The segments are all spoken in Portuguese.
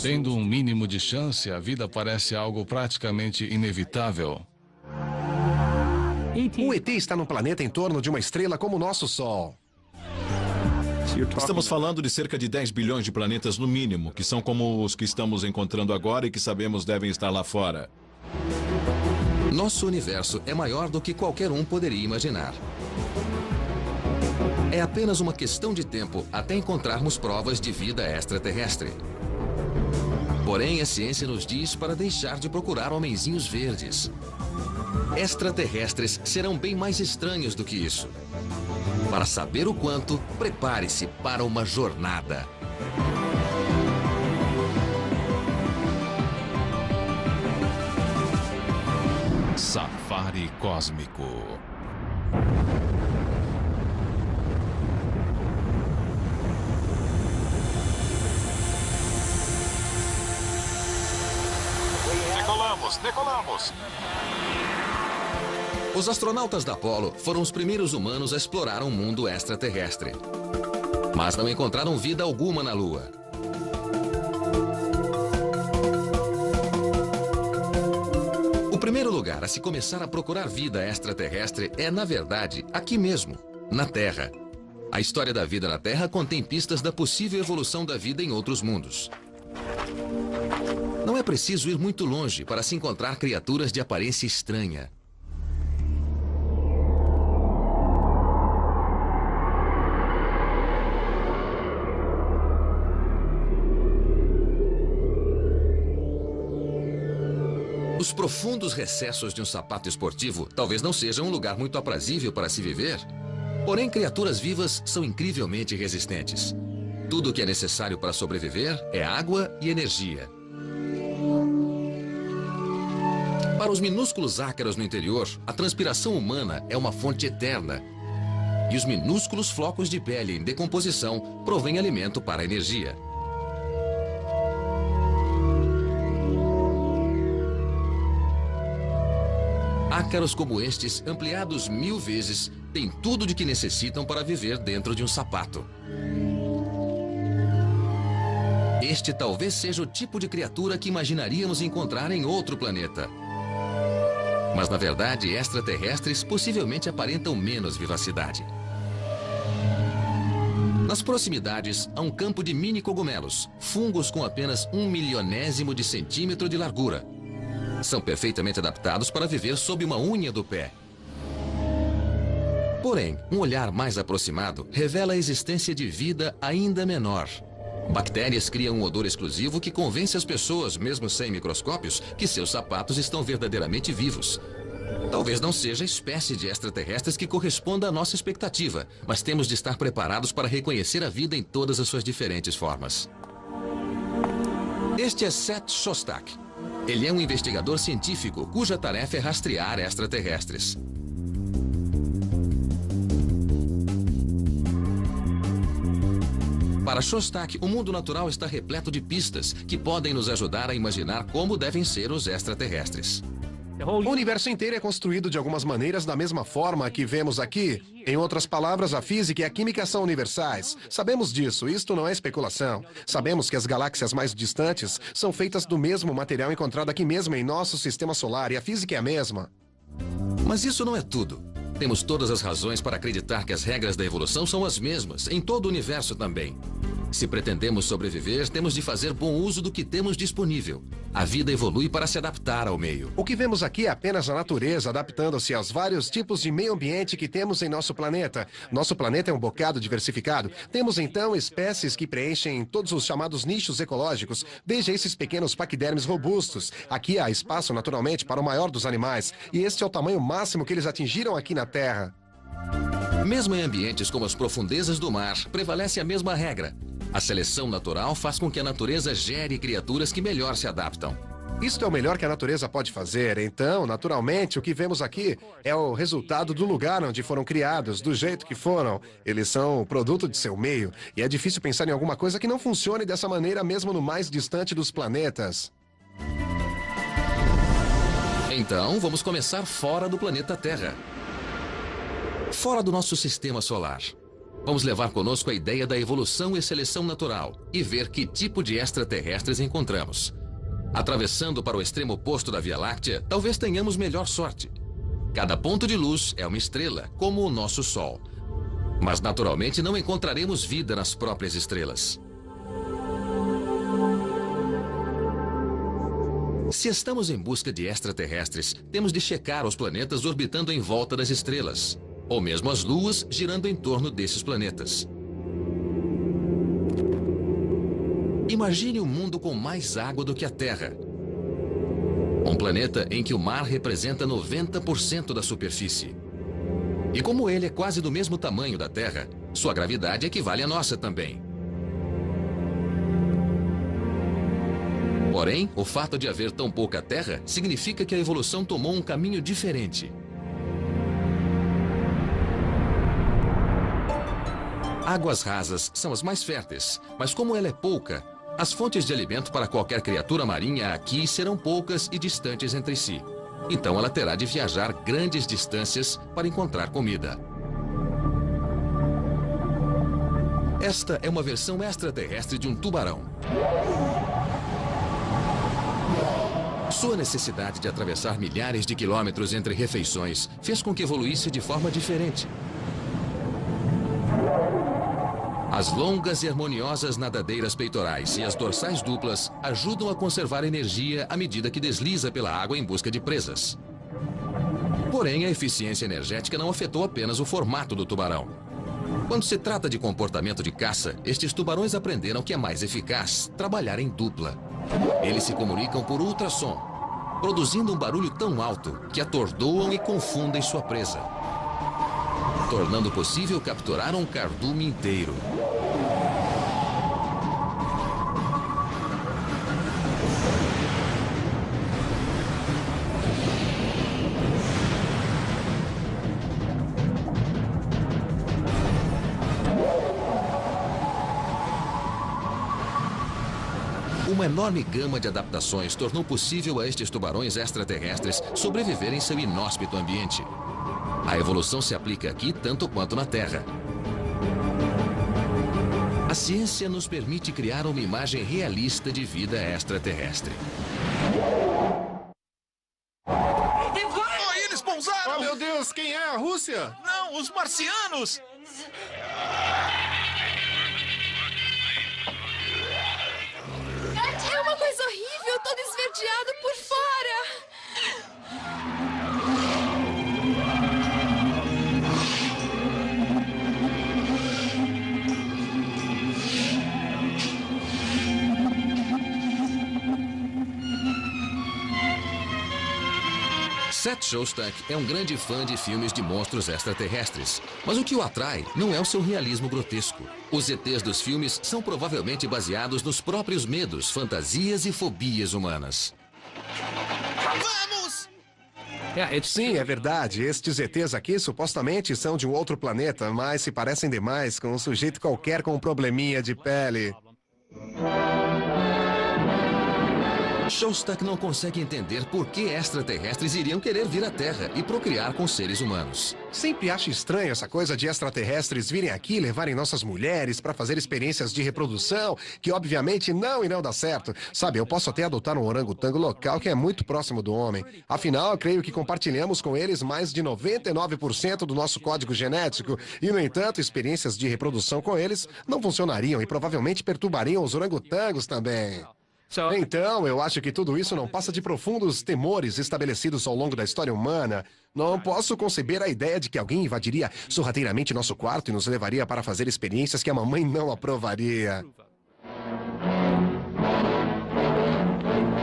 Tendo um mínimo de chance, a vida parece algo praticamente inevitável. O ET está num planeta em torno de uma estrela como o nosso Sol. Estamos falando de cerca de 10 bilhões de planetas no mínimo, que são como os que estamos encontrando agora e que sabemos devem estar lá fora. Nosso universo é maior do que qualquer um poderia imaginar. É apenas uma questão de tempo até encontrarmos provas de vida extraterrestre. Porém, a ciência nos diz para deixar de procurar homenzinhos verdes. Extraterrestres serão bem mais estranhos do que isso. Para saber o quanto, prepare-se para uma jornada. Safari Cósmico. Decolamos! Os astronautas da Apollo foram os primeiros humanos a explorar um mundo extraterrestre. Mas não encontraram vida alguma na Lua. O primeiro lugar a se começar a procurar vida extraterrestre é, na verdade, aqui mesmo, na Terra. A história da vida na Terra contém pistas da possível evolução da vida em outros mundos. Não é preciso ir muito longe para se encontrar criaturas de aparência estranha. Os profundos recessos de um sapato esportivo talvez não sejam um lugar muito aprazível para se viver. Porém, criaturas vivas são incrivelmente resistentes. Tudo o que é necessário para sobreviver é água e energia. Para os minúsculos ácaros no interior, a transpiração humana é uma fonte eterna. E os minúsculos flocos de pele em decomposição provêm alimento para a energia. Ácaros como estes, ampliados 1000 vezes, têm tudo de que necessitam para viver dentro de um sapato. Este talvez seja o tipo de criatura que imaginaríamos encontrar em outro planeta. Mas, na verdade, extraterrestres possivelmente aparentam menos vivacidade. Nas proximidades, há um campo de mini cogumelos, fungos com apenas 1/1000º de centímetro de largura. São perfeitamente adaptados para viver sob uma unha do pé. Porém, um olhar mais aproximado revela a existência de vida ainda menor. Bactérias criam um odor exclusivo que convence as pessoas, mesmo sem microscópios, que seus sapatos estão verdadeiramente vivos. Talvez não seja a espécie de extraterrestres que corresponda à nossa expectativa, mas temos de estar preparados para reconhecer a vida em todas as suas diferentes formas. Este é Seth Shostak. Ele é um investigador científico cuja tarefa é rastrear extraterrestres. Para Shostak, o mundo natural está repleto de pistas que podem nos ajudar a imaginar como devem ser os extraterrestres. O universo inteiro é construído de algumas maneiras da mesma forma que vemos aqui. Em outras palavras, a física e a química são universais. Sabemos disso, isto não é especulação. Sabemos que as galáxias mais distantes são feitas do mesmo material encontrado aqui mesmo em nosso sistema solar e a física é a mesma. Mas isso não é tudo. Temos todas as razões para acreditar que as regras da evolução são as mesmas, em todo o universo também. Se pretendemos sobreviver, temos de fazer bom uso do que temos disponível. A vida evolui para se adaptar ao meio. O que vemos aqui é apenas a natureza adaptando-se aos vários tipos de meio ambiente que temos em nosso planeta. Nosso planeta é um bocado diversificado. Temos então espécies que preenchem todos os chamados nichos ecológicos, desde esses pequenos paquidermes robustos. Aqui há espaço naturalmente para o maior dos animais, e este é o tamanho máximo que eles atingiram aqui na Terra. Mesmo em ambientes como as profundezas do mar, prevalece a mesma regra. A seleção natural faz com que a natureza gere criaturas que melhor se adaptam. Isto é o melhor que a natureza pode fazer. Então, naturalmente, o que vemos aqui é o resultado do lugar onde foram criados, do jeito que foram. Eles são o produto de seu meio. E é difícil pensar em alguma coisa que não funcione dessa maneira mesmo no mais distante dos planetas. Então, vamos começar fora do planeta Terra. Fora do nosso sistema solar. Vamos levar conosco a ideia da evolução e seleção natural e ver que tipo de extraterrestres encontramos. Atravessando para o extremo oposto da Via Láctea, talvez tenhamos melhor sorte. Cada ponto de luz é uma estrela, como o nosso Sol. Mas naturalmente não encontraremos vida nas próprias estrelas. Se estamos em busca de extraterrestres, temos de checar os planetas orbitando em volta das estrelas, ou mesmo as luas girando em torno desses planetas. Imagine um mundo com mais água do que a Terra. Um planeta em que o mar representa 90% da superfície. E como ele é quase do mesmo tamanho da Terra, sua gravidade equivale à nossa também. Porém, o fato de haver tão pouca Terra significa que a evolução tomou um caminho diferente. Águas rasas são as mais férteis, mas como ela é pouca, as fontes de alimento para qualquer criatura marinha aqui serão poucas e distantes entre si. Então ela terá de viajar grandes distâncias para encontrar comida. Esta é uma versão extraterrestre de um tubarão. Sua necessidade de atravessar milhares de quilômetros entre refeições fez com que evoluísse de forma diferente. As longas e harmoniosas nadadeiras peitorais e as dorsais duplas ajudam a conservar energia à medida que desliza pela água em busca de presas. Porém, a eficiência energética não afetou apenas o formato do tubarão. Quando se trata de comportamento de caça, estes tubarões aprenderam que é mais eficaz trabalhar em dupla. Eles se comunicam por ultrassom, produzindo um barulho tão alto que atordoam e confundem sua presa, tornando possível capturar um cardume inteiro. Uma enorme gama de adaptações tornou possível a estes tubarões extraterrestres sobreviver em seu inóspito ambiente. A evolução se aplica aqui tanto quanto na Terra. A ciência nos permite criar uma imagem realista de vida extraterrestre. Oh, eles pousaram! Oh, meu Deus, quem é? A Rússia? Não, os marcianos! É uma coisa horrível, todo esverdeado por fora. Seth Shostak é um grande fã de filmes de monstros extraterrestres. Mas o que o atrai não é o seu realismo grotesco. Os ETs dos filmes são provavelmente baseados nos próprios medos, fantasias e fobias humanas. Vamos! Sim, é verdade. Estes ETs aqui supostamente são de um outro planeta, mas se parecem demais com um sujeito qualquer com um probleminha de pele. Shostak não consegue entender por que extraterrestres iriam querer vir à Terra e procriar com seres humanos. Sempre acho estranho essa coisa de extraterrestres virem aqui e levarem nossas mulheres para fazer experiências de reprodução, que obviamente não irão dar certo. Sabe, eu posso até adotar um orangotango local que é muito próximo do homem. Afinal, eu creio que compartilhamos com eles mais de 99% do nosso código genético. E, no entanto, experiências de reprodução com eles não funcionariam e provavelmente perturbariam os orangotangos também. Então, eu acho que tudo isso não passa de profundos temores estabelecidos ao longo da história humana. Não posso conceber a ideia de que alguém invadiria sorrateiramente nosso quarto e nos levaria para fazer experiências que a mamãe não aprovaria.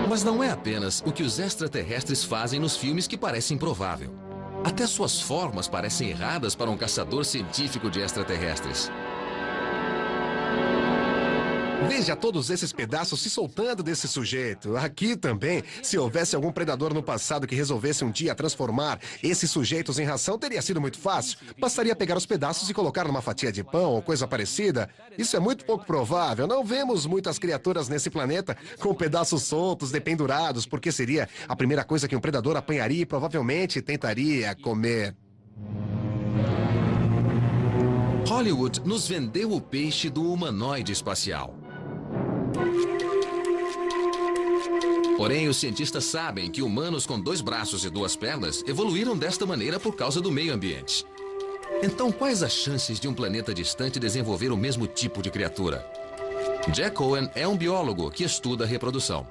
Mas não é apenas o que os extraterrestres fazem nos filmes que parece improvável. Até suas formas parecem erradas para um caçador científico de extraterrestres. Veja todos esses pedaços se soltando desse sujeito. Aqui também, se houvesse algum predador no passado que resolvesse um dia transformar esses sujeitos em ração, teria sido muito fácil. Bastaria pegar os pedaços e colocar numa fatia de pão ou coisa parecida. Isso é muito pouco provável. Não vemos muitas criaturas nesse planeta com pedaços soltos, dependurados, porque seria a primeira coisa que um predador apanharia e provavelmente tentaria comer. Hollywood nos vendeu o peixe do humanoide espacial. Porém, os cientistas sabem que humanos com 2 braços e 2 pernas evoluíram desta maneira por causa do meio ambiente. Então, quais as chances de um planeta distante desenvolver o mesmo tipo de criatura? Jack Cohen é um biólogo que estuda a reprodução.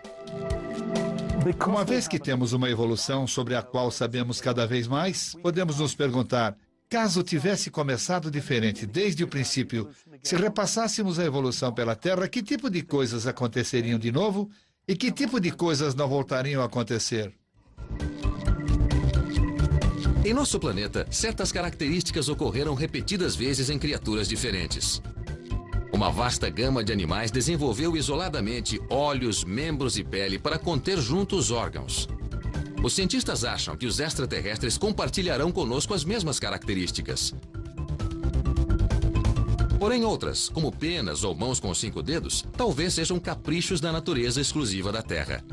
Uma vez que temos uma evolução sobre a qual sabemos cada vez mais, podemos nos perguntar, caso tivesse começado diferente desde o princípio, se repassássemos a evolução pela Terra, que tipo de coisas aconteceriam de novo e que tipo de coisas não voltariam a acontecer? Em nosso planeta, certas características ocorreram repetidas vezes em criaturas diferentes. Uma vasta gama de animais desenvolveu isoladamente olhos, membros e pele para conter juntos órgãos. Os cientistas acham que os extraterrestres compartilharão conosco as mesmas características. Porém, outras, como penas ou mãos com 5 dedos, talvez sejam caprichos da natureza exclusiva da Terra.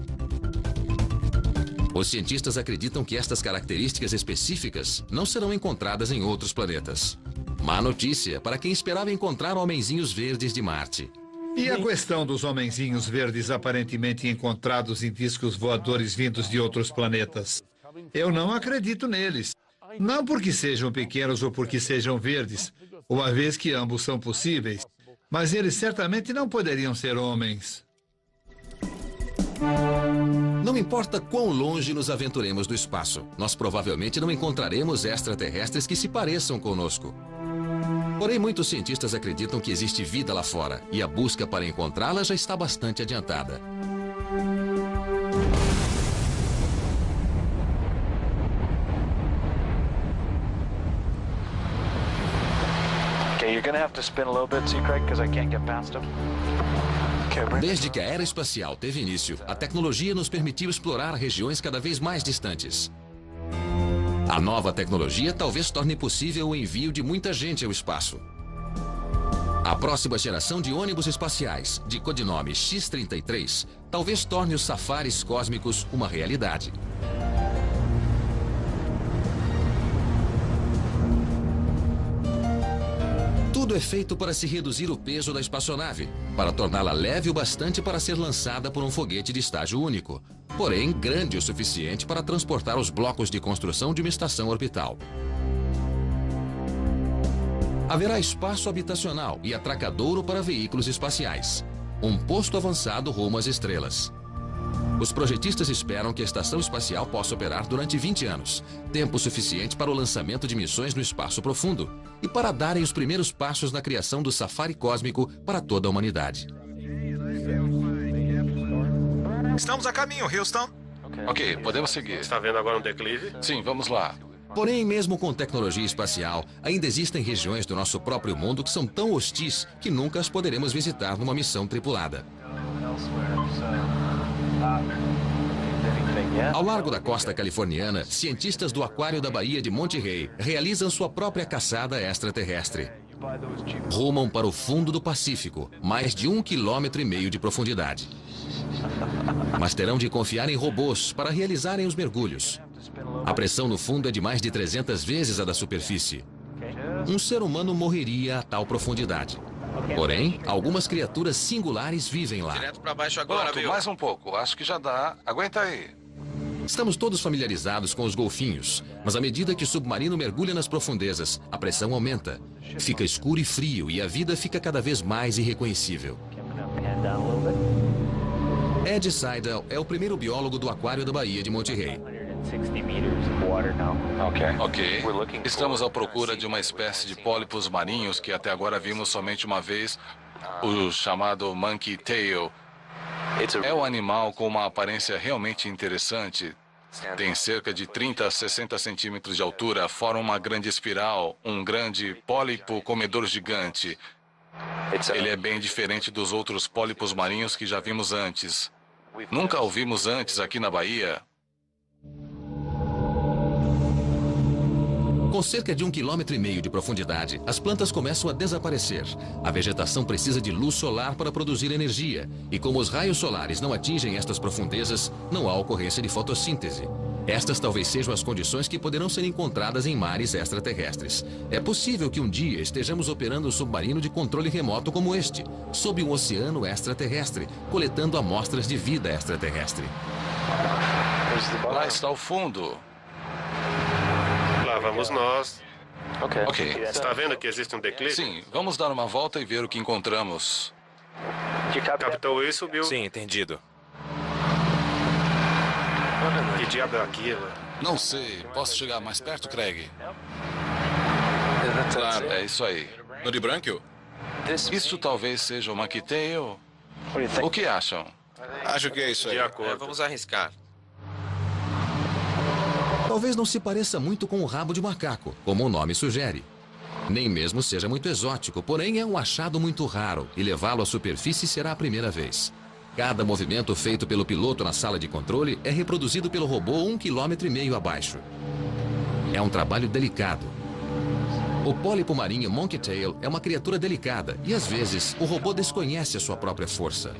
Os cientistas acreditam que estas características específicas não serão encontradas em outros planetas. Má notícia para quem esperava encontrar homenzinhos verdes de Marte. E a questão dos homenzinhos verdes aparentemente encontrados em discos voadores vindos de outros planetas? Eu não acredito neles. Não porque sejam pequenos ou porque sejam verdes, uma vez que ambos são possíveis, mas eles certamente não poderiam ser homens. Não importa quão longe nos aventuremos do espaço, nós provavelmente não encontraremos extraterrestres que se pareçam conosco. Porém, muitos cientistas acreditam que existe vida lá fora, e a busca para encontrá-la já está bastante adiantada. Desde que a era espacial teve início, a tecnologia nos permitiu explorar regiões cada vez mais distantes. A nova tecnologia talvez torne possível o envio de muita gente ao espaço. A próxima geração de ônibus espaciais, de codinome X-33, talvez torne os safaris cósmicos uma realidade. Tudo é feito para se reduzir o peso da espaçonave, para torná-la leve o bastante para ser lançada por um foguete de estágio único, porém grande o suficiente para transportar os blocos de construção de uma estação orbital. Haverá espaço habitacional e atracadouro para veículos espaciais. Um posto avançado rumo às estrelas. Os projetistas esperam que a estação espacial possa operar durante 20 anos, tempo suficiente para o lançamento de missões no espaço profundo e para darem os primeiros passos na criação do safari cósmico para toda a humanidade. Estamos a caminho, Houston. Ok, podemos seguir. Está vendo agora um declive? Sim, vamos lá. Porém, mesmo com tecnologia espacial, ainda existem regiões do nosso próprio mundo que são tão hostis que nunca as poderemos visitar numa missão tripulada. Ao largo da costa californiana, cientistas do Aquário da Baía de Monterey realizam sua própria caçada extraterrestre. Rumam para o fundo do Pacífico, mais de 1,5 km de profundidade. Mas terão de confiar em robôs para realizarem os mergulhos. A pressão no fundo é de mais de 300 vezes a da superfície. Um ser humano morreria a tal profundidade. Porém, algumas criaturas singulares vivem lá. Direto para baixo agora, Pronto, viu? mais um pouco. Acho que já dá. Aguenta aí. Estamos todos familiarizados com os golfinhos, mas à medida que o submarino mergulha nas profundezas, a pressão aumenta. Fica escuro e frio e a vida fica cada vez mais irreconhecível. Ed Seidel é o primeiro biólogo do Aquário da Baía de Monterey. Ok. Estamos à procura de uma espécie de pólipos marinhos que até agora vimos somente uma vez, o chamado monkey tail. É um animal com uma aparência realmente interessante. Tem cerca de 30 a 60 centímetros de altura, forma uma grande espiral, um grande pólipo comedor gigante. Ele é bem diferente dos outros pólipos marinhos que já vimos antes. Nunca o vimos antes aqui na Bahia. Com cerca de 1,5 km de profundidade, as plantas começam a desaparecer. A vegetação precisa de luz solar para produzir energia. E como os raios solares não atingem estas profundezas, não há ocorrência de fotossíntese. Estas talvez sejam as condições que poderão ser encontradas em mares extraterrestres. É possível que um dia estejamos operando um submarino de controle remoto como este, sob um oceano extraterrestre, coletando amostras de vida extraterrestre. Lá está o fundo. Lá vamos nós. Ok. Está vendo que existe um declive? Sim, vamos dar uma volta e ver o que encontramos. Captou isso, Bill? Sim, entendido. Que diabo é aquilo? Não sei. Posso chegar mais perto, Craig? Claro, é isso aí. No de Branquil? Isso talvez seja o Monkey Tail. O que acham? Acho que é isso aí. De acordo. Vamos arriscar. Talvez não se pareça muito com o rabo de macaco, como o nome sugere. Nem mesmo seja muito exótico, porém é um achado muito raro e levá-lo à superfície será a primeira vez. Cada movimento feito pelo piloto na sala de controle é reproduzido pelo robô 1,5 km abaixo. É um trabalho delicado. O pólipo marinho Monkey Tail é uma criatura delicada e, às vezes, o robô desconhece a sua própria força.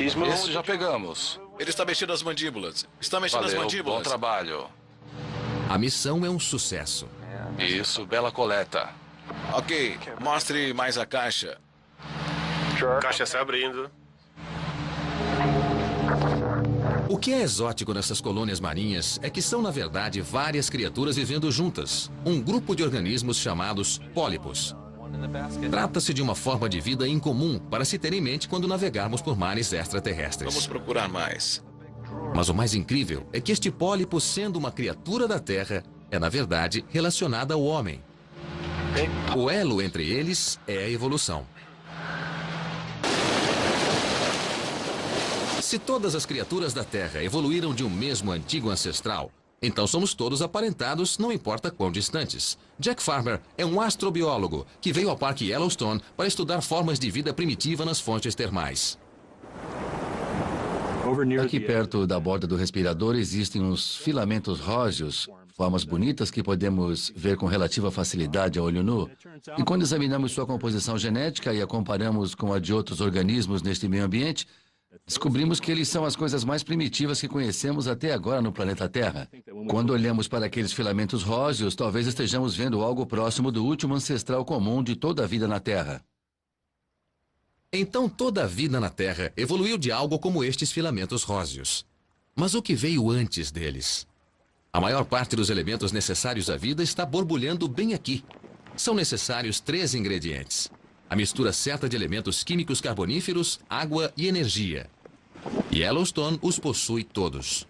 Esse já pegamos. Ele está mexendo as mandíbulas. Está mexendo as Valeu, mandíbulas. bom trabalho. A missão é um sucesso. Isso, bela coleta. Ok, mostre mais a caixa. Caixa se abrindo. O que é exótico nessas colônias marinhas é que são, na verdade, várias criaturas vivendo juntas. Um grupo de organismos chamados pólipos. Trata-se de uma forma de vida incomum para se ter em mente quando navegarmos por mares extraterrestres. Vamos procurar mais. Mas o mais incrível é que este pólipo, sendo uma criatura da Terra, é, na verdade, relacionada ao homem. O elo entre eles é a evolução. Se todas as criaturas da Terra evoluíram de um mesmo antigo ancestral, então somos todos aparentados, não importa quão distantes. Jack Farmer é um astrobiólogo que veio ao Parque Yellowstone para estudar formas de vida primitiva nas fontes termais. Aqui perto da borda do respirador existem uns filamentos róseos, formas bonitas que podemos ver com relativa facilidade a olho nu. E quando examinamos sua composição genética e a comparamos com a de outros organismos neste meio ambiente, descobrimos que eles são as coisas mais primitivas que conhecemos até agora no planeta Terra. Quando olhamos para aqueles filamentos róseos, talvez estejamos vendo algo próximo do último ancestral comum de toda a vida na Terra. Então toda a vida na Terra evoluiu de algo como estes filamentos róseos. Mas o que veio antes deles? A maior parte dos elementos necessários à vida está borbulhando bem aqui. São necessários 3 ingredientes. A mistura certa de elementos químicos carboníferos, água e energia. Yellowstone os possui todos.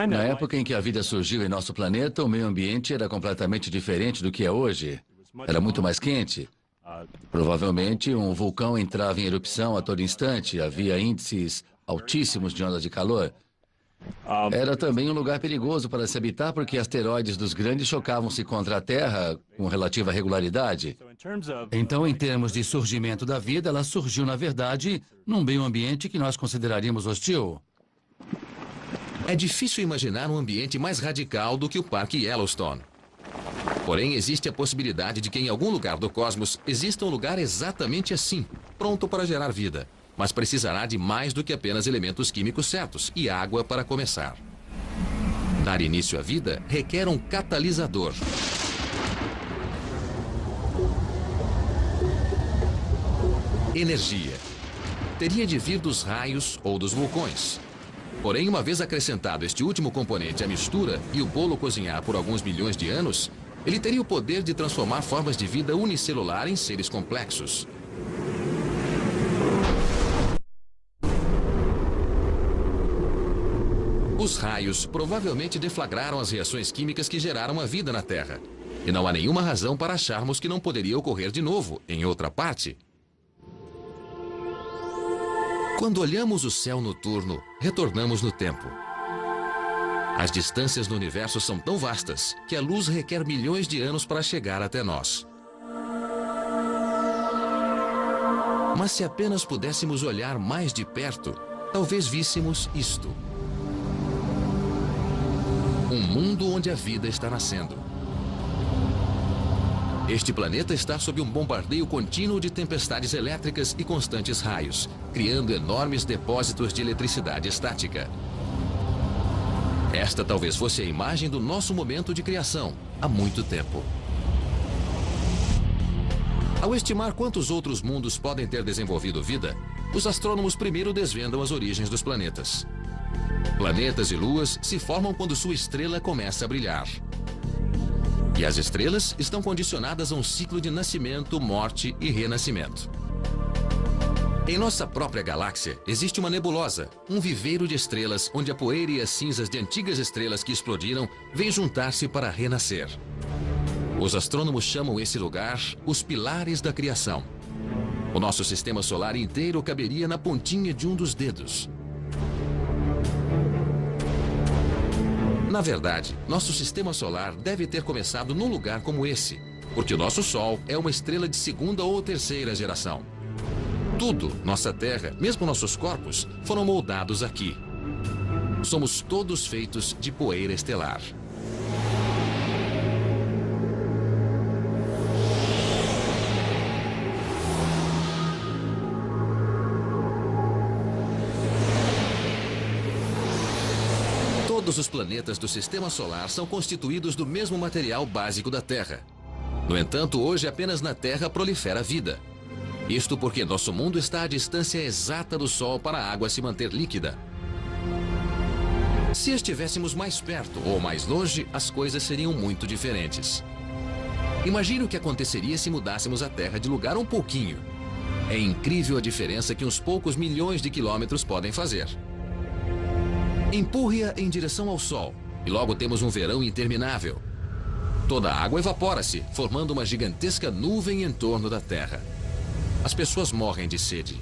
Na época em que a vida surgiu em nosso planeta, o meio ambiente era completamente diferente do que é hoje. Era muito mais quente. Provavelmente um vulcão entrava em erupção a todo instante, havia índices altíssimos de ondas de calor. Era também um lugar perigoso para se habitar porque asteroides dos grandes chocavam-se contra a Terra com relativa regularidade. Então, em termos de surgimento da vida, ela surgiu, na verdade, num meio ambiente que nós consideraríamos hostil. É difícil imaginar um ambiente mais radical do que o Parque Yellowstone. Porém, existe a possibilidade de que em algum lugar do cosmos exista um lugar exatamente assim, pronto para gerar vida. Mas precisará de mais do que apenas elementos químicos certos e água para começar. Dar início à vida requer um catalisador. Energia. Teria de vir dos raios ou dos vulcões. Porém, uma vez acrescentado este último componente à mistura e o bolo cozinhar por alguns milhões de anos, ele teria o poder de transformar formas de vida unicelular em seres complexos. Os raios provavelmente deflagraram as reações químicas que geraram a vida na Terra. E não há nenhuma razão para acharmos que não poderia ocorrer de novo, em outra parte. Quando olhamos o céu noturno, retornamos no tempo. As distâncias no universo são tão vastas que a luz requer milhões de anos para chegar até nós. Mas se apenas pudéssemos olhar mais de perto, talvez víssemos isto. Um mundo onde a vida está nascendo. Este planeta está sob um bombardeio contínuo de tempestades elétricas e constantes raios, criando enormes depósitos de eletricidade estática. Esta talvez fosse a imagem do nosso momento de criação, há muito tempo. Ao estimar quantos outros mundos podem ter desenvolvido vida, os astrônomos primeiro desvendam as origens dos planetas. Planetas e luas se formam quando sua estrela começa a brilhar. E as estrelas estão condicionadas a um ciclo de nascimento, morte e renascimento. Em nossa própria galáxia, existe uma nebulosa, um viveiro de estrelas onde a poeira e as cinzas de antigas estrelas que explodiram vêm juntar-se para renascer. Os astrônomos chamam esse lugar os pilares da criação. O nosso sistema solar inteiro caberia na pontinha de um dos dedos. Na verdade, nosso sistema solar deve ter começado num lugar como esse, porque o nosso Sol é uma estrela de segunda ou terceira geração. Tudo, nossa Terra, mesmo nossos corpos, foram moldados aqui. Somos todos feitos de poeira estelar. Todos os planetas do Sistema Solar são constituídos do mesmo material básico da Terra. No entanto, hoje apenas na Terra prolifera a vida. Isto porque nosso mundo está à distância exata do Sol para a água se manter líquida. Se estivéssemos mais perto ou mais longe, as coisas seriam muito diferentes. Imagine o que aconteceria se mudássemos a Terra de lugar um pouquinho. É incrível a diferença que uns poucos milhões de quilômetros podem fazer. Empurre-a em direção ao Sol e logo temos um verão interminável. Toda a água evapora-se, formando uma gigantesca nuvem em torno da Terra. As pessoas morrem de sede.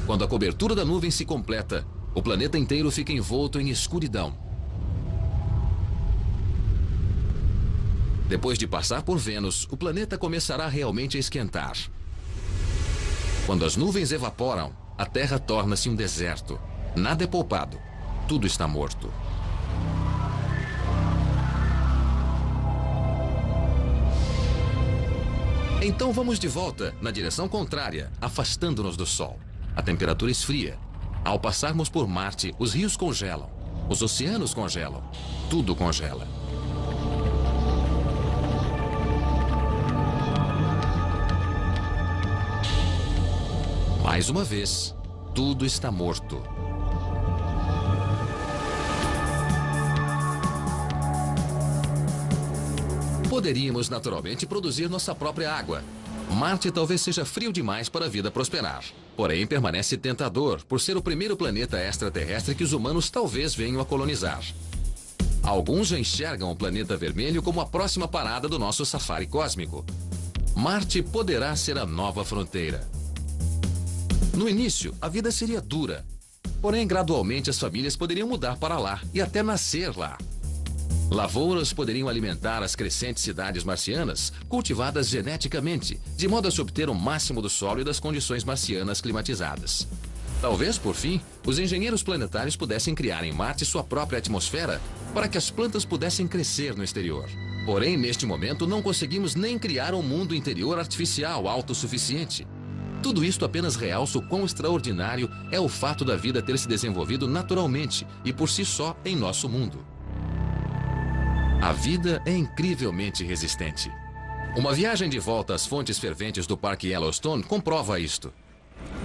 Quando a cobertura da nuvem se completa, o planeta inteiro fica envolto em escuridão. Depois de passar por Vênus, o planeta começará realmente a esquentar. Quando as nuvens evaporam, a Terra torna-se um deserto. Nada é poupado. Tudo está morto. Então vamos de volta, na direção contrária, afastando-nos do Sol. A temperatura esfria. Ao passarmos por Marte, os rios congelam. Os oceanos congelam. Tudo congela. Mais uma vez, tudo está morto. Poderíamos naturalmente produzir nossa própria água. Marte talvez seja frio demais para a vida prosperar. Porém, permanece tentador por ser o primeiro planeta extraterrestre que os humanos talvez venham a colonizar. Alguns já enxergam o planeta vermelho como a próxima parada do nosso safari cósmico. Marte poderá ser a nova fronteira. No início, a vida seria dura. Porém, gradualmente as famílias poderiam mudar para lá e até nascer lá. Lavouras poderiam alimentar as crescentes cidades marcianas, cultivadas geneticamente, de modo a se obter o máximo do solo e das condições marcianas climatizadas. Talvez, por fim, os engenheiros planetários pudessem criar em Marte sua própria atmosfera para que as plantas pudessem crescer no exterior. Porém, neste momento, não conseguimos nem criar um mundo interior artificial autossuficiente. Tudo isto apenas realça o quão extraordinário é o fato da vida ter se desenvolvido naturalmente e por si só em nosso mundo. A vida é incrivelmente resistente. Uma viagem de volta às fontes ferventes do Parque Yellowstone comprova isto.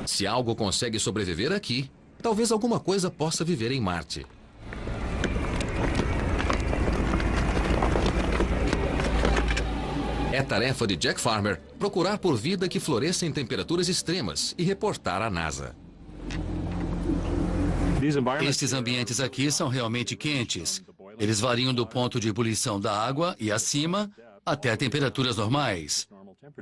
Se algo consegue sobreviver aqui, talvez alguma coisa possa viver em Marte. É tarefa de Jack Farmer procurar por vida que floresça em temperaturas extremas e reportar à NASA. Estes ambientes aqui são realmente quentes. Eles variam do ponto de ebulição da água e acima até temperaturas normais.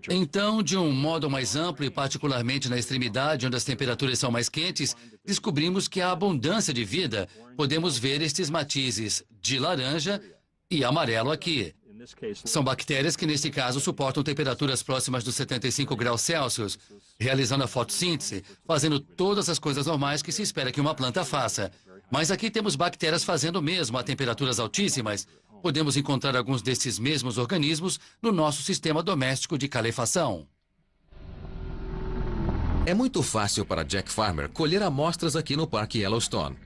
Então, de um modo mais amplo e particularmente na extremidade onde as temperaturas são mais quentes, descobrimos que há abundância de vida. Podemos ver estes matizes de laranja e amarelo aqui. São bactérias que, nesse caso, suportam temperaturas próximas dos 75 graus Celsius, realizando a fotossíntese, fazendo todas as coisas normais que se espera que uma planta faça. Mas aqui temos bactérias fazendo o mesmo a temperaturas altíssimas. Podemos encontrar alguns desses mesmos organismos no nosso sistema doméstico de calefação. É muito fácil para Jack Farmer colher amostras aqui no Parque Yellowstone.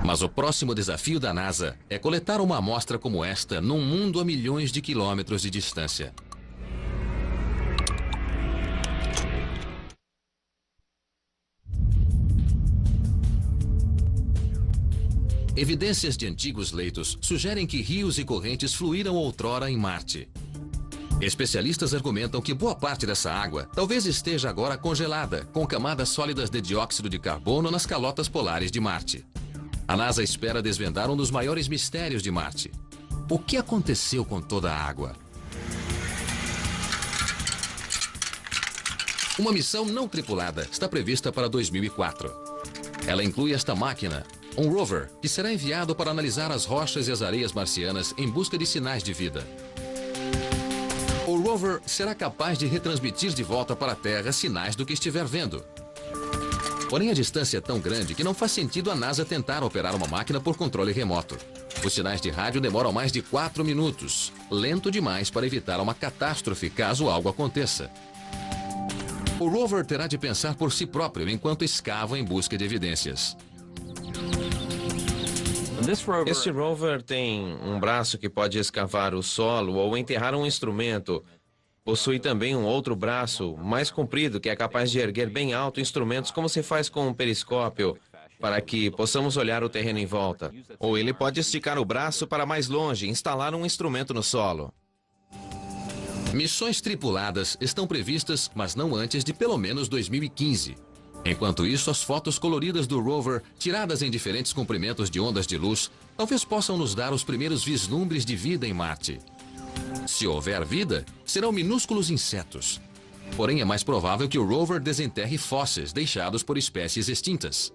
Mas o próximo desafio da NASA é coletar uma amostra como esta num mundo a milhões de quilômetros de distância. Evidências de antigos leitos sugerem que rios e correntes fluíram outrora em Marte. Especialistas argumentam que boa parte dessa água talvez esteja agora congelada, com camadas sólidas de dióxido de carbono nas calotas polares de Marte. A NASA espera desvendar um dos maiores mistérios de Marte. O que aconteceu com toda a água? Uma missão não tripulada está prevista para 2004. Ela inclui esta máquina, um rover, que será enviado para analisar as rochas e as areias marcianas em busca de sinais de vida. O rover será capaz de retransmitir de volta para a Terra sinais do que estiver vendo. Porém, a distância é tão grande que não faz sentido a NASA tentar operar uma máquina por controle remoto. Os sinais de rádio demoram mais de 4 minutos, lento demais para evitar uma catástrofe caso algo aconteça. O rover terá de pensar por si próprio enquanto escava em busca de evidências. Este rover tem um braço que pode escavar o solo ou enterrar um instrumento. Possui também um outro braço, mais comprido, que é capaz de erguer bem alto instrumentos como se faz com um periscópio, para que possamos olhar o terreno em volta. Ou ele pode esticar o braço para mais longe e instalar um instrumento no solo. Missões tripuladas estão previstas, mas não antes de pelo menos 2015. Enquanto isso, as fotos coloridas do rover, tiradas em diferentes comprimentos de ondas de luz, talvez possam nos dar os primeiros vislumbres de vida em Marte. Se houver vida, serão minúsculos insetos. Porém, é mais provável que o rover desenterre fósseis deixados por espécies extintas.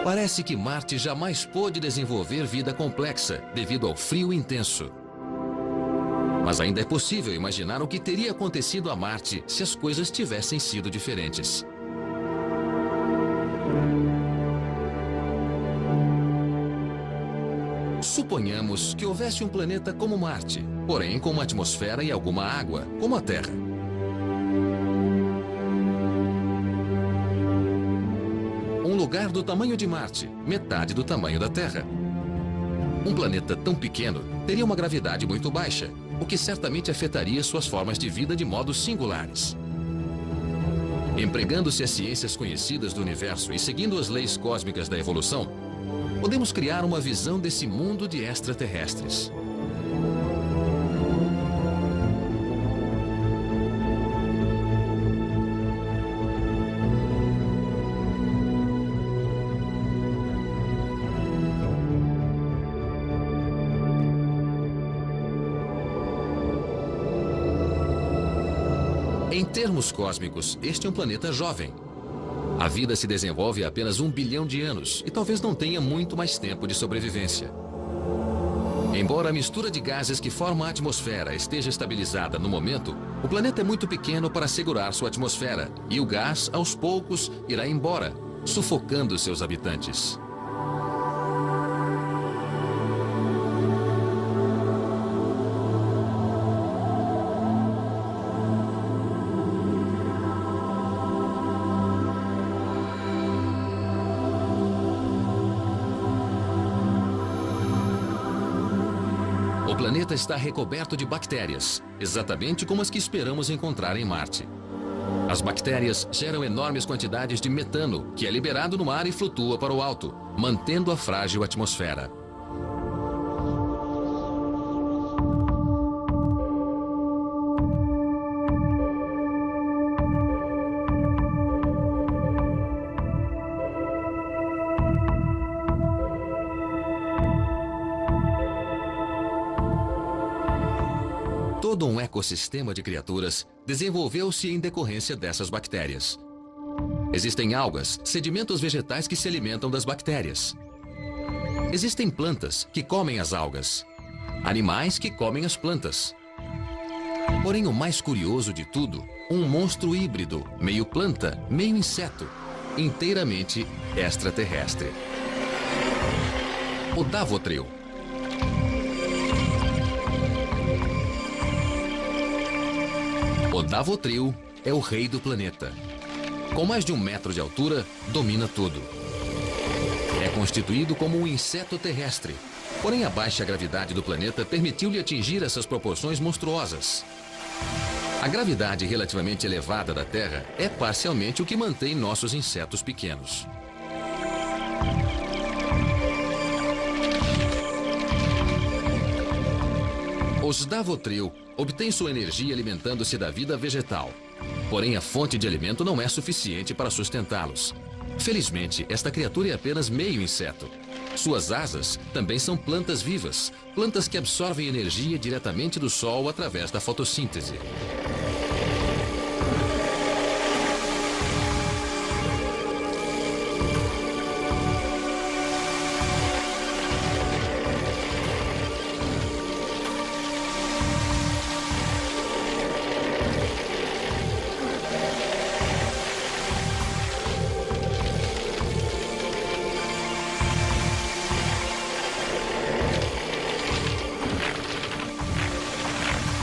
Parece que Marte jamais pôde desenvolver vida complexa devido ao frio intenso. Mas ainda é possível imaginar o que teria acontecido a Marte se as coisas tivessem sido diferentes. Suponhamos que houvesse um planeta como Marte, porém com uma atmosfera e alguma água, como a Terra. Um lugar do tamanho de Marte, metade do tamanho da Terra. Um planeta tão pequeno teria uma gravidade muito baixa, o que certamente afetaria suas formas de vida de modos singulares. Empregando-se as ciências conhecidas do universo e seguindo as leis cósmicas da evolução, podemos criar uma visão desse mundo de extraterrestres. Em termos cósmicos, este é um planeta jovem. A vida se desenvolve há apenas 1 bilhão de anos e talvez não tenha muito mais tempo de sobrevivência. Embora a mistura de gases que forma a atmosfera esteja estabilizada no momento, o planeta é muito pequeno para segurar sua atmosfera e o gás, aos poucos, irá embora, sufocando seus habitantes. O planeta está recoberto de bactérias, exatamente como as que esperamos encontrar em Marte. As bactérias geram enormes quantidades de metano, que é liberado no ar e flutua para o alto, mantendo a frágil atmosfera. Todo um ecossistema de criaturas desenvolveu-se em decorrência dessas bactérias. Existem algas, sedimentos vegetais que se alimentam das bactérias. Existem plantas que comem as algas, animais que comem as plantas. Porém, o mais curioso de tudo, um monstro híbrido, meio planta, meio inseto, inteiramente extraterrestre. O Davotril. O Davotril é o rei do planeta. Com mais de 1 metro de altura, domina tudo. É constituído como um inseto terrestre. Porém, a baixa gravidade do planeta permitiu-lhe atingir essas proporções monstruosas. A gravidade relativamente elevada da Terra é parcialmente o que mantém nossos insetos pequenos. Os Davotril obtêm sua energia alimentando-se da vida vegetal. Porém, a fonte de alimento não é suficiente para sustentá-los. Felizmente, esta criatura é apenas meio inseto. Suas asas também são plantas vivas, plantas que absorvem energia diretamente do Sol através da fotossíntese.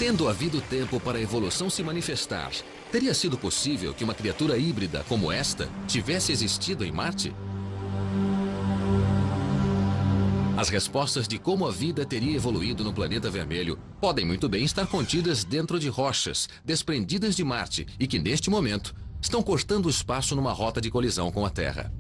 Tendo havido tempo para a evolução se manifestar, teria sido possível que uma criatura híbrida como esta tivesse existido em Marte? As respostas de como a vida teria evoluído no planeta vermelho podem muito bem estar contidas dentro de rochas desprendidas de Marte e que, neste momento, estão cortando o espaço numa rota de colisão com a Terra.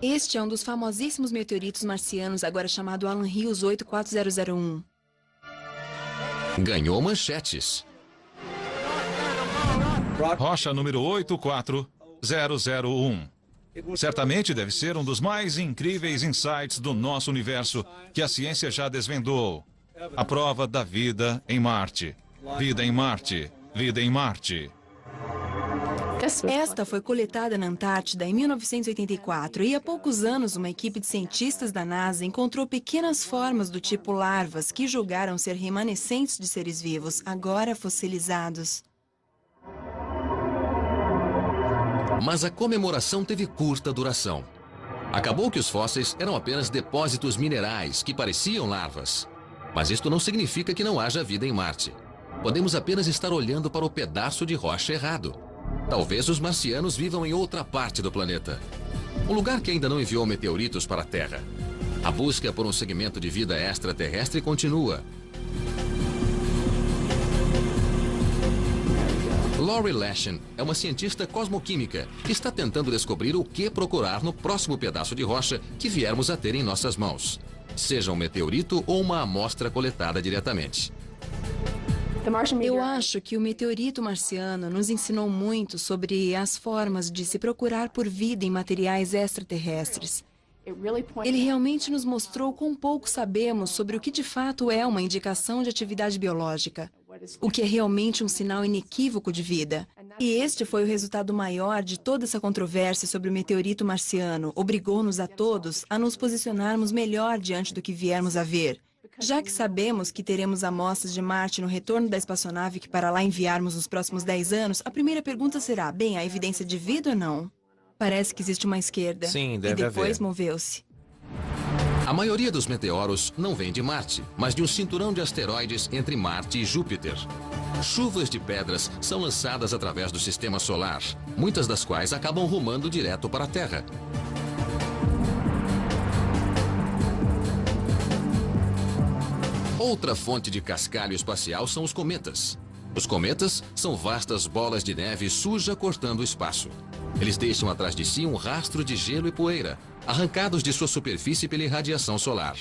Este é um dos famosíssimos meteoritos marcianos, agora chamado Alan Hills 84001. Ganhou manchetes. Rocha número 84001. Certamente deve ser um dos mais incríveis insights do nosso universo que a ciência já desvendou. A prova da vida em Marte. Vida em Marte. Vida em Marte. Esta foi coletada na Antártida em 1984 e há poucos anos uma equipe de cientistas da NASA encontrou pequenas formas do tipo larvas que julgaram ser remanescentes de seres vivos, agora fossilizados. Mas a comemoração teve curta duração. Acabou que os fósseis eram apenas depósitos minerais que pareciam larvas. Mas isto não significa que não haja vida em Marte. Podemos apenas estar olhando para o pedaço de rocha errado. Talvez os marcianos vivam em outra parte do planeta. Um lugar que ainda não enviou meteoritos para a Terra. A busca por um segmento de vida extraterrestre continua. Lori Lashen é uma cientista cosmoquímica que está tentando descobrir o que procurar no próximo pedaço de rocha que viermos a ter em nossas mãos. Seja um meteorito ou uma amostra coletada diretamente. Eu acho que o meteorito marciano nos ensinou muito sobre as formas de se procurar por vida em materiais extraterrestres. Ele realmente nos mostrou quão pouco sabemos sobre o que de fato é uma indicação de atividade biológica, o que é realmente um sinal inequívoco de vida. E este foi o resultado maior de toda essa controvérsia sobre o meteorito marciano. Obrigou-nos a todos a nos posicionarmos melhor diante do que viermos a ver. Já que sabemos que teremos amostras de Marte no retorno da espaçonave que para lá enviarmos nos próximos 10 anos, a primeira pergunta será, bem, há evidência de vida ou não? Parece que existe uma esquerda. Sim, deve haver. E depois haver. moveu-se. A maioria dos meteoros não vem de Marte, mas de um cinturão de asteroides entre Marte e Júpiter. Chuvas de pedras são lançadas através do sistema solar, muitas das quais acabam rumando direto para a Terra. Outra fonte de cascalho espacial são os cometas. Os cometas são vastas bolas de neve suja cortando o espaço. Eles deixam atrás de si um rastro de gelo e poeira, arrancados de sua superfície pela irradiação solar.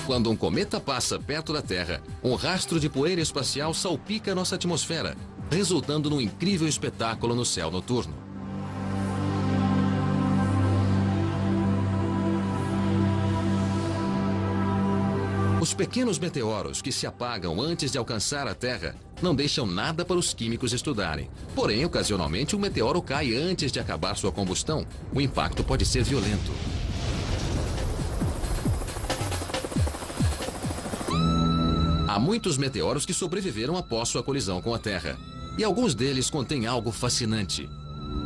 Quando um cometa passa perto da Terra, um rastro de poeira espacial salpica a nossa atmosfera, resultando num incrível espetáculo no céu noturno. Os pequenos meteoros que se apagam antes de alcançar a Terra não deixam nada para os químicos estudarem. Porém, ocasionalmente, um meteoro cai antes de acabar sua combustão. O impacto pode ser violento. Há muitos meteoros que sobreviveram após sua colisão com a Terra. E alguns deles contêm algo fascinante.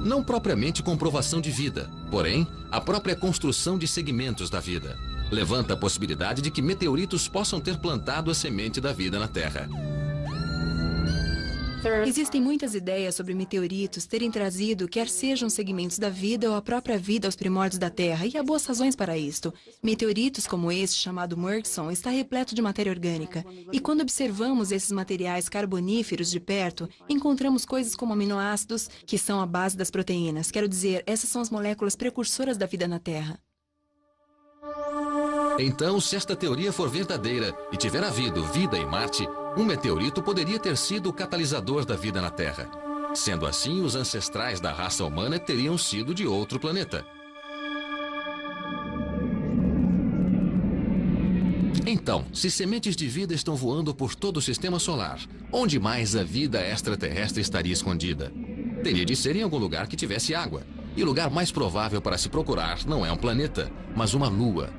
Não propriamente comprovação de vida, porém, a própria construção de segmentos da vida. Levanta a possibilidade de que meteoritos possam ter plantado a semente da vida na Terra. Existem muitas ideias sobre meteoritos terem trazido, quer sejam segmentos da vida ou a própria vida aos primórdios da Terra, e há boas razões para isto. Meteoritos como este, chamado Murchison, está repleto de matéria orgânica. E quando observamos esses materiais carboníferos de perto, encontramos coisas como aminoácidos, que são a base das proteínas. Quero dizer, essas são as moléculas precursoras da vida na Terra. Então, se esta teoria for verdadeira e tiver havido vida em Marte, um meteorito poderia ter sido o catalisador da vida na Terra. Sendo assim, os ancestrais da raça humana teriam sido de outro planeta. Então, se sementes de vida estão voando por todo o sistema solar, onde mais a vida extraterrestre estaria escondida? Teria de ser em algum lugar que tivesse água. E o lugar mais provável para se procurar não é um planeta, mas uma lua.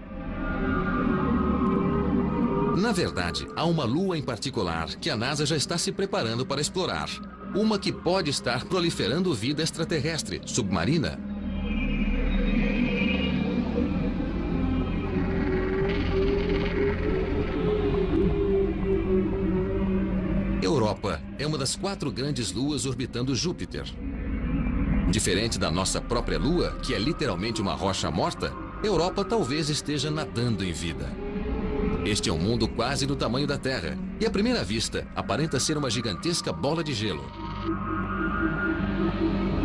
Na verdade, há uma lua em particular que a NASA já está se preparando para explorar. Uma que pode estar proliferando vida extraterrestre, submarina. Europa é uma das 4 grandes luas orbitando Júpiter. Diferente da nossa própria lua, que é literalmente uma rocha morta, Europa talvez esteja nadando em vida. Este é um mundo quase do tamanho da Terra, e à primeira vista aparenta ser uma gigantesca bola de gelo.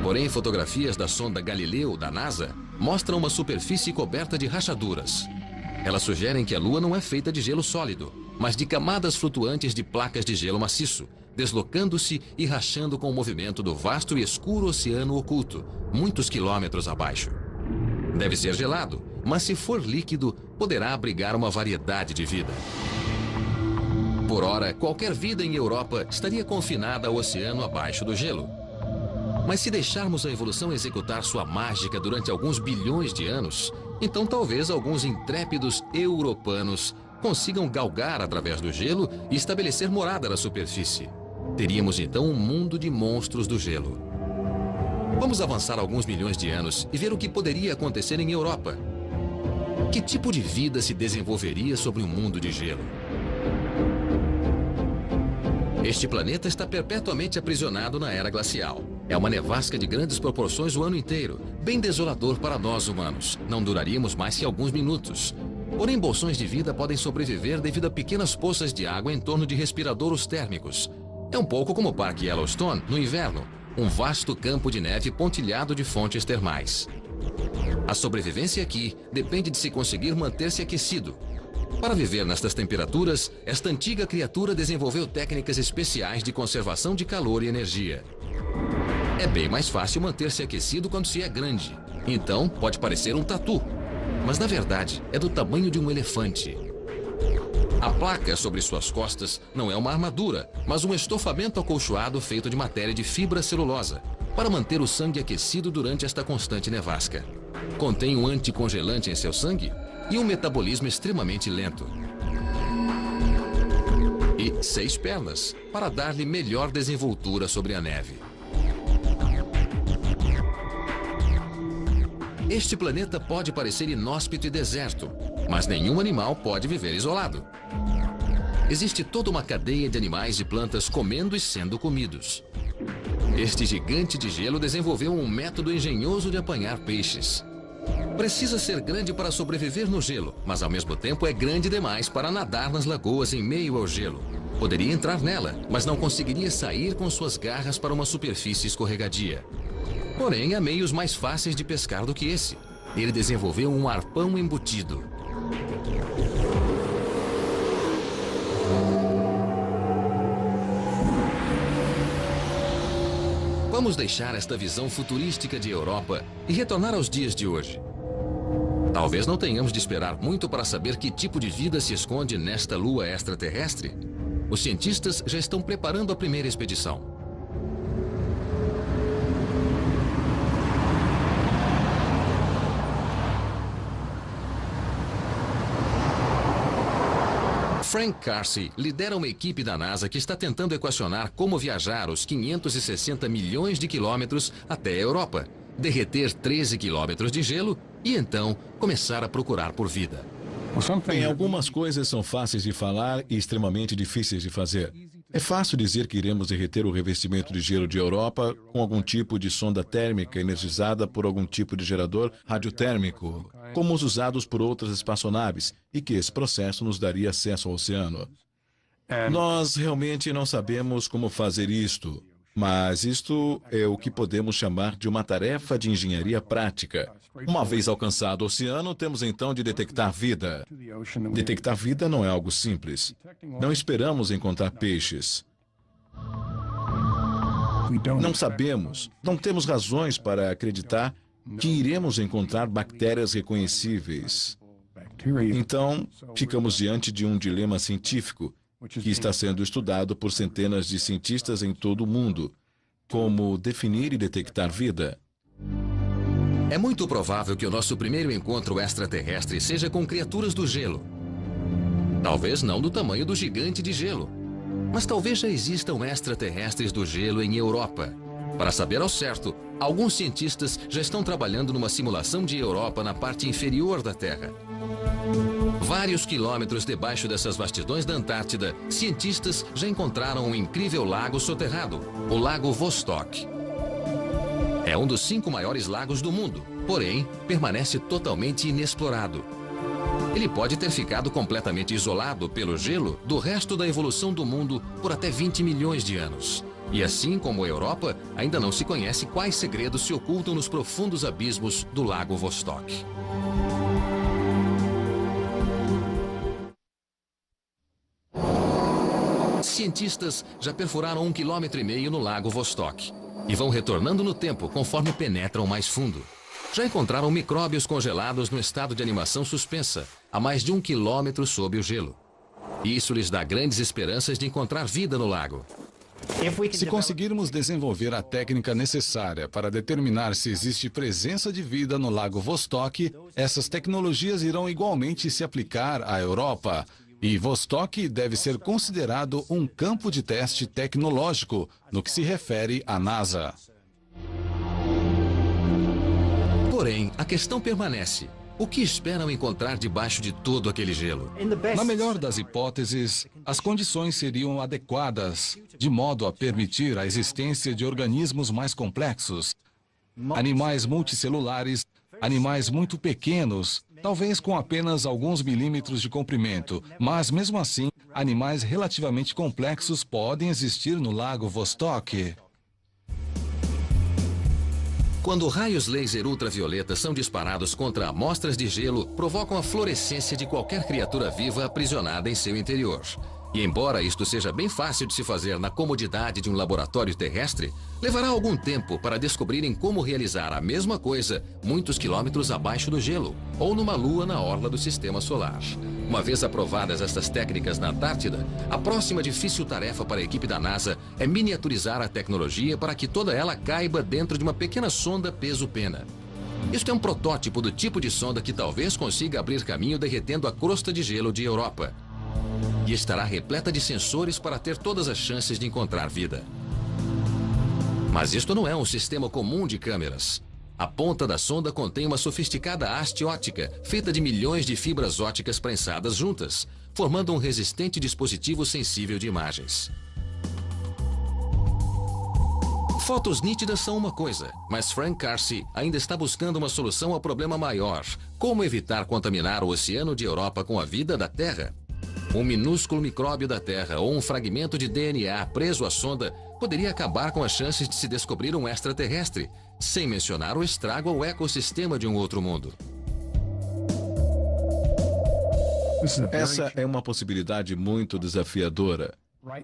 Porém, fotografias da sonda Galileu da NASA mostram uma superfície coberta de rachaduras. Elas sugerem que a Lua não é feita de gelo sólido, mas de camadas flutuantes de placas de gelo maciço, deslocando-se e rachando com o movimento do vasto e escuro oceano oculto, muitos quilômetros abaixo. Deve ser gelado, mas se for líquido, poderá abrigar uma variedade de vida. Por ora, qualquer vida em Europa estaria confinada ao oceano abaixo do gelo. Mas se deixarmos a evolução executar sua mágica durante alguns bilhões de anos, então talvez alguns intrépidos europanos consigam galgar através do gelo e estabelecer morada na superfície. Teríamos então um mundo de monstros do gelo. Vamos avançar alguns milhões de anos e ver o que poderia acontecer em Europa. Que tipo de vida se desenvolveria sobre um mundo de gelo? Este planeta está perpetuamente aprisionado na era glacial. É uma nevasca de grandes proporções o ano inteiro, bem desolador para nós humanos. Não duraríamos mais que alguns minutos. Porém, bolsões de vida podem sobreviver devido a pequenas poças de água em torno de respiradouros térmicos. É um pouco como o Parque Yellowstone no inverno, um vasto campo de neve pontilhado de fontes termais. A sobrevivência aqui depende de se conseguir manter-se aquecido. Para viver nestas temperaturas, esta antiga criatura desenvolveu técnicas especiais de conservação de calor e energia. É bem mais fácil manter-se aquecido quando se é grande. Então, pode parecer um tatu, mas na verdade é do tamanho de um elefante. A placa sobre suas costas não é uma armadura, mas um estofamento acolchoado feito de matéria de fibra celulosa, para manter o sangue aquecido durante esta constante nevasca. Contém um anticongelante em seu sangue e um metabolismo extremamente lento. E 6 pernas, para dar-lhe melhor desenvoltura sobre a neve. Este planeta pode parecer inóspito e deserto, mas nenhum animal pode viver isolado. Existe toda uma cadeia de animais e plantas comendo e sendo comidos. Este gigante de gelo desenvolveu um método engenhoso de apanhar peixes. Precisa ser grande para sobreviver no gelo, mas ao mesmo tempo é grande demais para nadar nas lagoas em meio ao gelo. Poderia entrar nela, mas não conseguiria sair com suas garras para uma superfície escorregadia. Porém, há meios mais fáceis de pescar do que esse. Ele desenvolveu um arpão embutido. Vamos deixar esta visão futurística de Europa e retornar aos dias de hoje. Talvez não tenhamos de esperar muito para saber que tipo de vida se esconde nesta lua extraterrestre. os cientistas já estão preparando a primeira expedição. Frank Carsey lidera uma equipe da NASA que está tentando equacionar como viajar os 560 milhões de quilômetros até a Europa, derreter 13 quilômetros de gelo e então começar a procurar por vida. Bem, algumas coisas são fáceis de falar e extremamente difíceis de fazer. É fácil dizer que iremos derreter o revestimento de gelo de Europa com algum tipo de sonda térmica energizada por algum tipo de gerador radiotérmico, como os usados por outras espaçonaves, e que esse processo nos daria acesso ao oceano. Nós realmente não sabemos como fazer isto, mas isto é o que podemos chamar de uma tarefa de engenharia prática. Uma vez alcançado o oceano, temos então de detectar vida. Detectar vida não é algo simples. Não esperamos encontrar peixes. Não sabemos, não temos razões para acreditar que iremos encontrar bactérias reconhecíveis. Então, ficamos diante de um dilema científico que está sendo estudado por centenas de cientistas em todo o mundo. Como definir e detectar vida? É muito provável que o nosso primeiro encontro extraterrestre seja com criaturas do gelo. Talvez não do tamanho do gigante de gelo, mas talvez já existam extraterrestres do gelo em Europa. Para saber ao certo, alguns cientistas já estão trabalhando numa simulação de Europa na parte inferior da Terra. Vários quilômetros debaixo dessas vastidões da Antártida, cientistas já encontraram um incrível lago soterrado, o Lago Vostok. É um dos 5 maiores lagos do mundo, porém, permanece totalmente inexplorado. Ele pode ter ficado completamente isolado pelo gelo do resto da evolução do mundo por até 20 milhões de anos. E assim como a Europa, ainda não se conhece quais segredos se ocultam nos profundos abismos do Lago Vostok. Cientistas já perfuraram 1,5 km no Lago Vostok e vão retornando no tempo conforme penetram mais fundo. Já encontraram micróbios congelados no estado de animação suspensa, a mais de 1 quilômetro sob o gelo. Isso lhes dá grandes esperanças de encontrar vida no lago. Se conseguirmos desenvolver a técnica necessária para determinar se existe presença de vida no Lago Vostok, essas tecnologias irão igualmente se aplicar à Europa. E Vostok deve ser considerado um campo de teste tecnológico no que se refere à NASA. Porém, a questão permanece. O que esperam encontrar debaixo de todo aquele gelo? Na melhor das hipóteses, as condições seriam adequadas, de modo a permitir a existência de organismos mais complexos, animais multicelulares, animais muito pequenos, talvez com apenas alguns milímetros de comprimento, mas mesmo assim, animais relativamente complexos podem existir no Lago Vostok. Quando raios laser ultravioleta são disparados contra amostras de gelo, provocam a fluorescência de qualquer criatura viva aprisionada em seu interior. E embora isto seja bem fácil de se fazer na comodidade de um laboratório terrestre, levará algum tempo para descobrirem como realizar a mesma coisa muitos quilômetros abaixo do gelo, ou numa lua na orla do sistema solar. Uma vez aprovadas estas técnicas na Antártida, a próxima difícil tarefa para a equipe da NASA é miniaturizar a tecnologia para que toda ela caiba dentro de uma pequena sonda peso-pena. Isto é um protótipo do tipo de sonda que talvez consiga abrir caminho derretendo a crosta de gelo de Europa. E estará repleta de sensores para ter todas as chances de encontrar vida. Mas isto não é um sistema comum de câmeras. A ponta da sonda contém uma sofisticada haste óptica, feita de milhões de fibras ópticas prensadas juntas, formando um resistente dispositivo sensível de imagens. Fotos nítidas são uma coisa, mas Frank Carsey ainda está buscando uma solução ao problema maior: como evitar contaminar o oceano de Europa com a vida da Terra. Um minúsculo micróbio da Terra ou um fragmento de DNA preso à sonda poderia acabar com as chances de se descobrir um extraterrestre, sem mencionar o estrago ao ecossistema de um outro mundo. Essa é uma possibilidade muito desafiadora.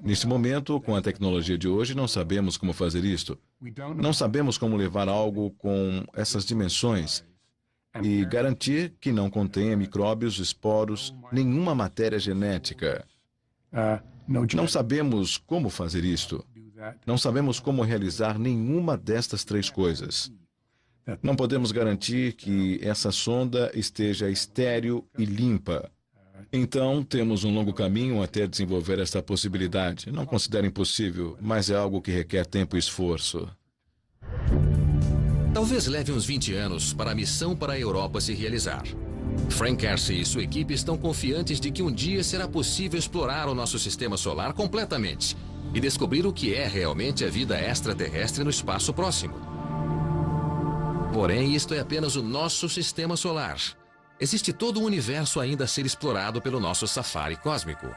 Neste momento, com a tecnologia de hoje, não sabemos como fazer isto. Não sabemos como levar algo com essas dimensões e garantir que não contenha micróbios, esporos, nenhuma matéria genética. Não sabemos como fazer isto. Não sabemos como realizar nenhuma destas 3 coisas. Não podemos garantir que essa sonda esteja estéril e limpa. Então, temos um longo caminho até desenvolver esta possibilidade. Não considero impossível, mas é algo que requer tempo e esforço. Talvez leve uns 20 anos para a missão para a Europa se realizar. Frank Kelsey e sua equipe estão confiantes de que um dia será possível explorar o nosso sistema solar completamente e descobrir o que é realmente a vida extraterrestre no espaço próximo. Porém, isto é apenas o nosso sistema solar. Existe todo um universo ainda a ser explorado pelo nosso safari cósmico.